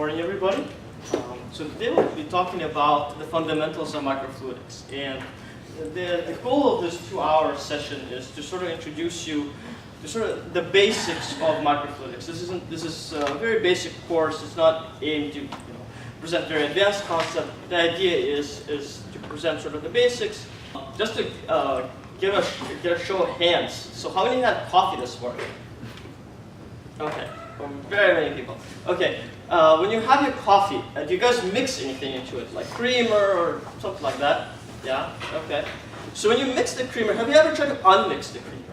Morning, everybody. So today we'll be talking about the fundamentals of microfluidics, and the goal of this 2-hour session is to sort of introduce you to sort of the basics of microfluidics. This is a very basic course. It's not aimed to present very advanced concept. The idea is to present sort of the basics. Just to get a show of hands. So how many had coffee this morning? Okay. Very many people. Okay, when you have your coffee, do you guys mix anything into it, like creamer or something like that? Yeah? Okay. So when you mix the creamer, have you ever tried to unmix the creamer?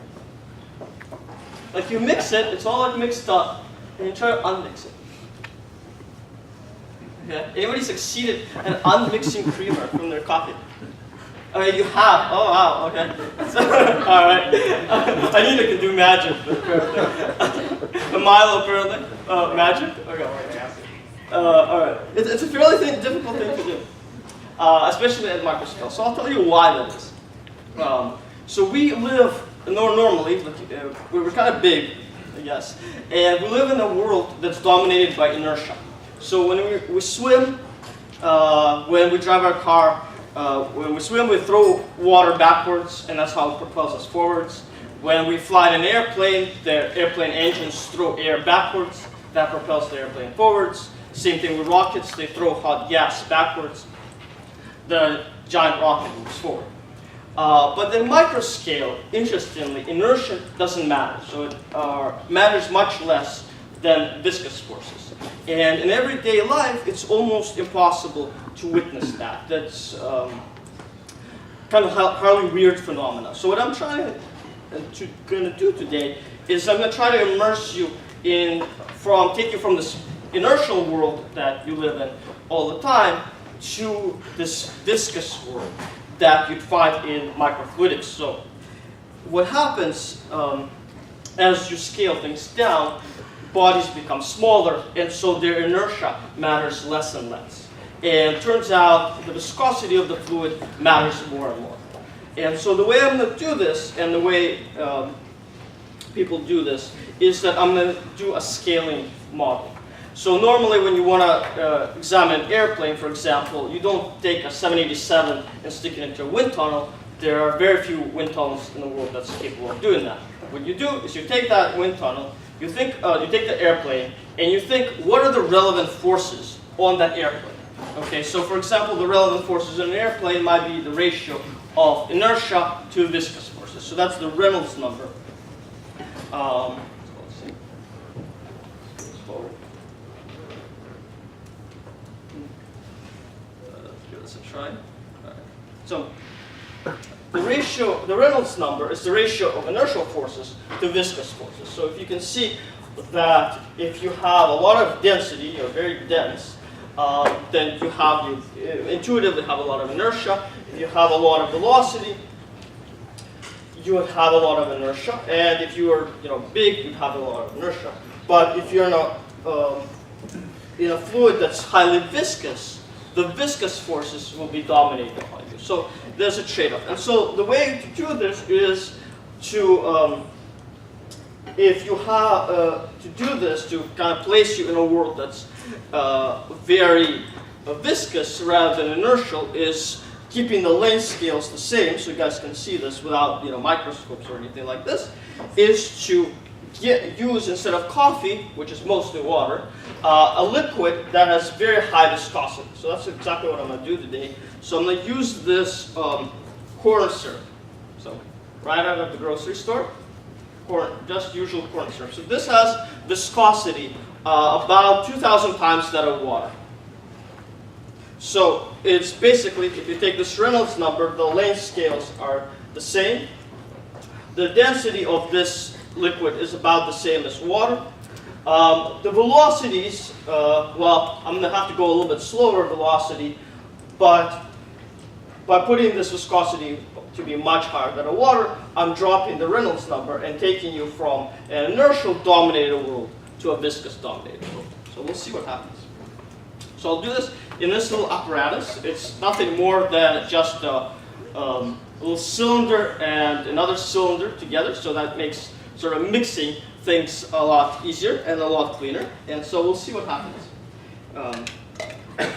Like you mix it, it's all like mixed up, and you try to unmix it. Okay. Anybody succeeded at unmixing creamer from their coffee? Okay, you have. Oh wow. Okay. All right. I need to do magic. A mile apparently. Magic. Okay. All right. It's a fairly difficult thing to do, especially at microscale. So I'll tell you why that is. So we live normally. We're kind of big, I guess, and we live in a world that's dominated by inertia. So when we swim, when we drive our car. When we swim, we throw water backwards, and that's how it propels us forwards. When we fly in an airplane, the airplane engines throw air backwards. That propels the airplane forwards. Same thing with rockets. They throw hot gas backwards. The giant rocket moves forward. But in microscale, interestingly, inertia doesn't matter. So it matters much less than viscous forces. And in everyday life, it's almost impossible to witness that. That's kind of highly weird phenomena. So what I'm trying to do today is I'm going to try to immerse you take you from this inertial world that you live in all the time to this viscous world that you'd find in microfluidics. So what happens as you scale things down, bodies become smaller, and so their inertia matters less and less. And it turns out the viscosity of the fluid matters more and more. And so the way I'm going to do this, and the way people do this, is that I'm going to do a scaling model. So normally when you want to examine an airplane, for example, you don't take a 787 and stick it into a wind tunnel. There are very few wind tunnels in the world that's capable of doing that. What you do is you take that wind tunnel, you take the airplane, and you think, what are the relevant forces on that airplane? Okay, so for example, the relevant forces in an airplane might be the ratio of inertia to viscous forces. So that's the Reynolds number. Let's see. Let's give this a try. Right. So the Reynolds number is the ratio of inertial forces to viscous forces. So if you can see that if you have a lot of density, you're very dense, then you intuitively have a lot of inertia. If you have a lot of velocity, you would have a lot of inertia. And if you are big, you'd have a lot of inertia. But if you're in a fluid that's highly viscous, the viscous forces will be dominating upon you. So there's a trade-off. And so the way to do this is to to kind of place you in a world that's very viscous rather than inertial, is keeping the length scales the same, so you guys can see this without microscopes or anything like this, is to use, instead of coffee, which is mostly water, a liquid that has very high viscosity. So that's exactly what I'm going to do today. So I'm going to use this corn syrup. So right out of the grocery store, just usual corn syrup. So this has viscosity about 2,000 times that of water. So it's basically, if you take this Reynolds number, the length scales are the same. The density of this liquid is about the same as water. The velocities, well, I'm going to have to go a little bit slower velocity, but by putting this viscosity to be much higher than a water, I'm dropping the Reynolds number and taking you from an inertial dominated world to a viscous dominated world. So we'll see what happens. So I'll do this in this little apparatus. It's nothing more than just a little cylinder and another cylinder together, so that makes sort of mixing things a lot easier and a lot cleaner. And so we'll see what happens.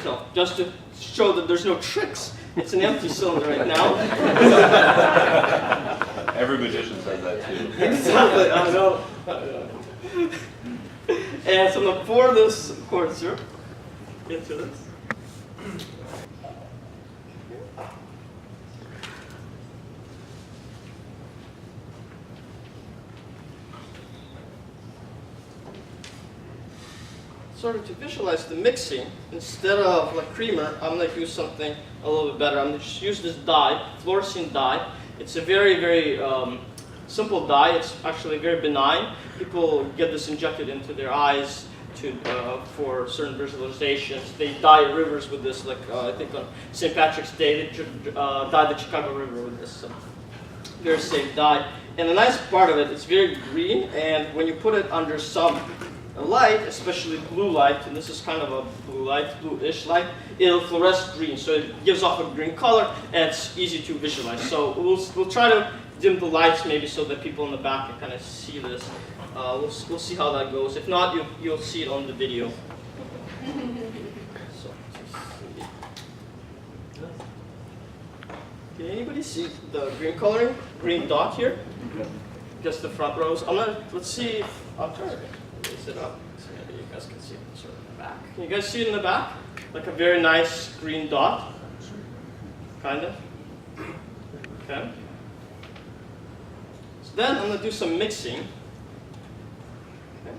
So just to show that there's no tricks, it's an empty cylinder right now. Every magician says that too. Exactly, I know. And so I'm going to pour this corn syrup into this. Sort of to visualize the mixing, instead of like creamer, I'm going to use something a little bit better. I'm going to just use this dye, fluorescein dye. It's a very, very simple dye. It's actually very benign. People get this injected into their eyes for certain visualizations. They dye rivers with this, like I think on St. Patrick's Day, they dyed the Chicago River with this. So very safe dye. And the nice part of it, it's very green, and when you put it under some light, especially blue light, and this is kind of a blue light, bluish light, it'll fluoresce green, so it gives off a green color, and it's easy to visualize. So we'll try to dim the lights maybe so that people in the back can kind of see this. We'll see how that goes. If not, you'll see it on the video. So, can anybody see the green coloring? Green dot here? Just the front rows. Let's see if I'll try to raise it up so maybe you guys can see it sort of in the back. Can you guys see it in the back? Like a very nice green dot? Kind of? Okay. So then I'm going to do some mixing. Okay.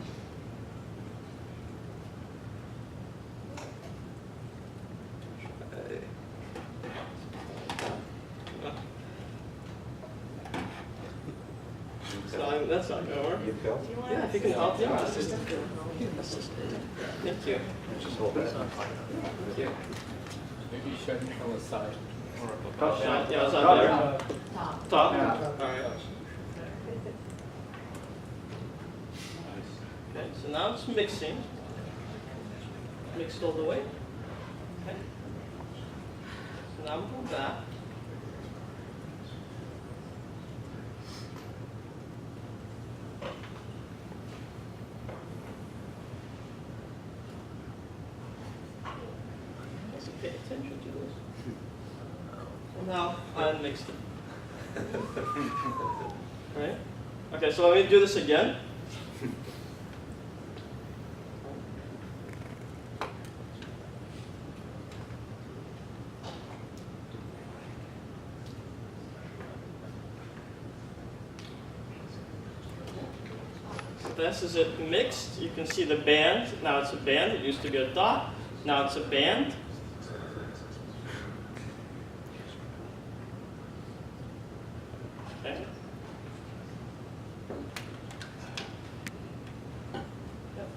So that's not going to work. Yeah, if you can help, yeah. Thank you. Just hold that. Thank you. Maybe you should on the side. Yeah, is that better? Top? Yeah. Alright. Okay, so now it's mixing. Mixed all the way. Okay. So now move that. So pay attention to this. And now I unmixed it. Right? Okay, so let me do this again. This is it mixed. You can see the band. Now it's a band. It used to be a dot. Now it's a band. Okay. Yep.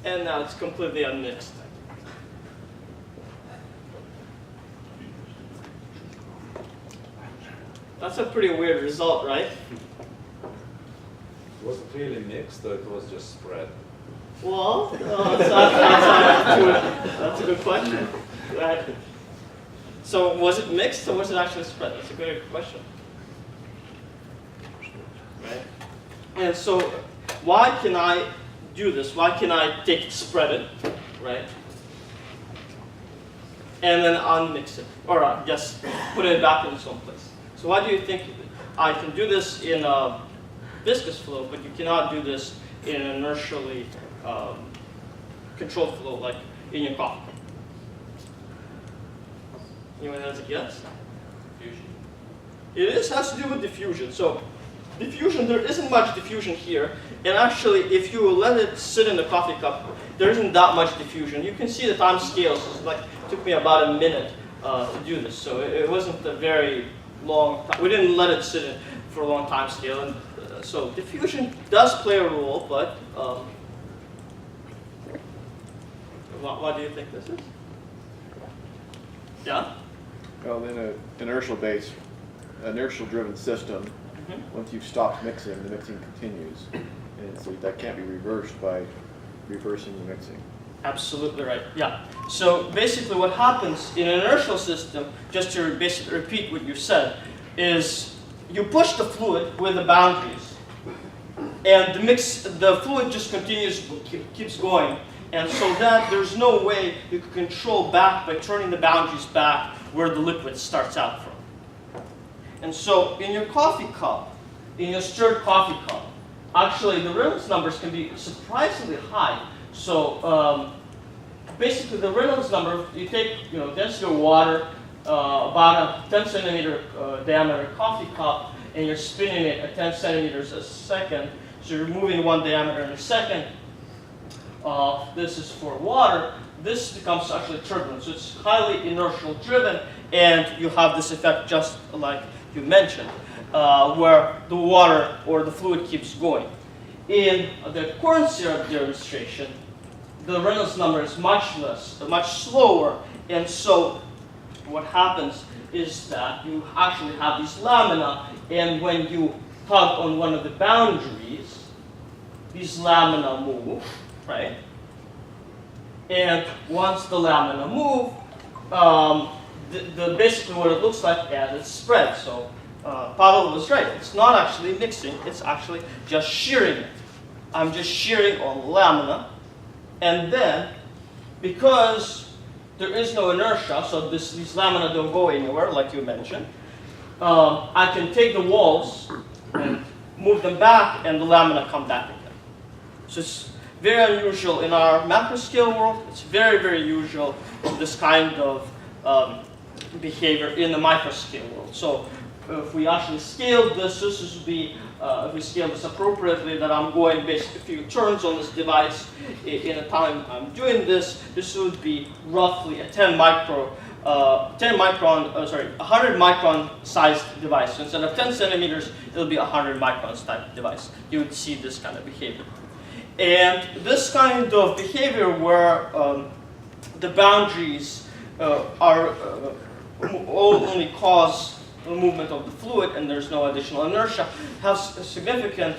And now it's completely unmixed. That's a pretty weird result, right? Was it really mixed or it was just spread? Well, that's a good question. Right. So was it mixed or was it actually spread? That's a good question. Right. And so why can I do this? Why can I take it, spread it, right? And then unmix it, or just put it back in its own place. So why do you think I can do this in a viscous flow, but you cannot do this in an inertially controlled flow, like in your coffee cup? Anyone has a guess? Diffusion. It has to do with diffusion. So diffusion, there isn't much diffusion here. And actually, if you let it sit in the coffee cup, there isn't that much diffusion. You can see the time scales. It's like, it took me about a minute to do this. So it wasn't a very long time. We didn't let it sit in for a long time scale. And so diffusion does play a role, but what do you think this is? Yeah? Well, in an inertial-driven system, once you've stopped mixing, the mixing continues. And so that can't be reversed by reversing the mixing. Absolutely right, yeah. So basically what happens in an inertial system, just to basically repeat what you said, is you push the fluid with the boundaries, and the fluid just continues, keeps going. And so that there's no way you can control back by turning the boundaries back where the liquid starts out from. And so in your coffee cup, in your stirred coffee cup, actually the Reynolds numbers can be surprisingly high. So basically the Reynolds number, you take density of water, about a 10 centimeter diameter coffee cup, and you're spinning it at 10 centimeters a second. So you're moving one diameter in a second. This is for water. This becomes actually turbulent. So it's highly inertial driven, and you have this effect just like you mentioned, where the water or the fluid keeps going. In the corn syrup demonstration, the Reynolds number is much slower, and so what happens is that you actually have these lamina, and when you tug on one of the boundaries, these lamina move, right? And once the lamina move, basically what it looks like as it spreads. So Pavel was right. It's not actually mixing. It's actually just shearing it. I'm just shearing on the lamina. And then, because there is no inertia, so these lamina don't go anywhere, like you mentioned, I can take the walls and move them back, and the lamina come back again. So it's very unusual in our macro scale world. It's very, very usual, this kind of behavior in the micro scale world. So if we actually scale this would be, if we scale this appropriately, that I'm going basically a few turns on this device in a time I'm doing this would be roughly a 100 micron sized device. So instead of 10 centimeters, it'll be 100 microns type device. You would see this kind of behavior. And this kind of behavior where the boundaries only cause the movement of the fluid and there's no additional inertia has significant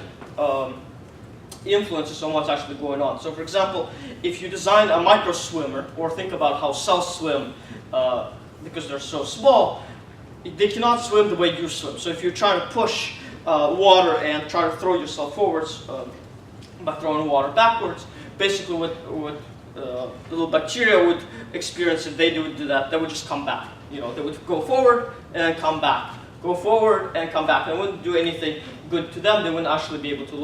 influences on what's actually going on. So for example, if you design a micro swimmer, or think about how cells swim, because they're so small, they cannot swim the way you swim. So if you're trying to push water and try to throw yourself forwards, by throwing water backwards, basically what the little bacteria would experience if they would do that, they would just come back. They would go forward and come back, go forward and come back. It wouldn't do anything good to them. They wouldn't actually be able to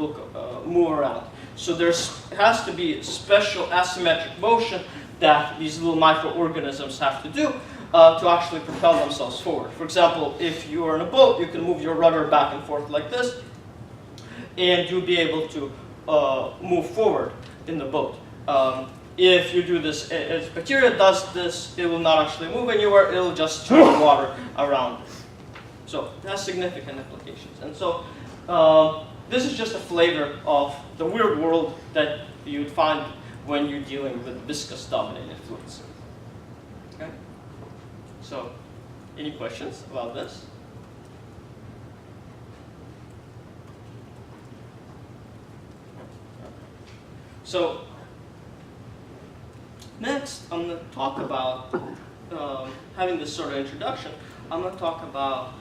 move around. So there has to be special asymmetric motion that these little microorganisms have to do to actually propel themselves forward. For example, if you are in a boat, you can move your rudder back and forth like this, and you'll be able to move forward in the boat. If you do this, if bacteria does this, it will not actually move anywhere. It will just turn water around it. So it has significant applications. And so this is just a flavor of the weird world that you'd find when you're dealing with viscous dominated fluids. Okay. So, any questions about this? So, next I'm going to talk about, having this sort of introduction, I'm going to talk about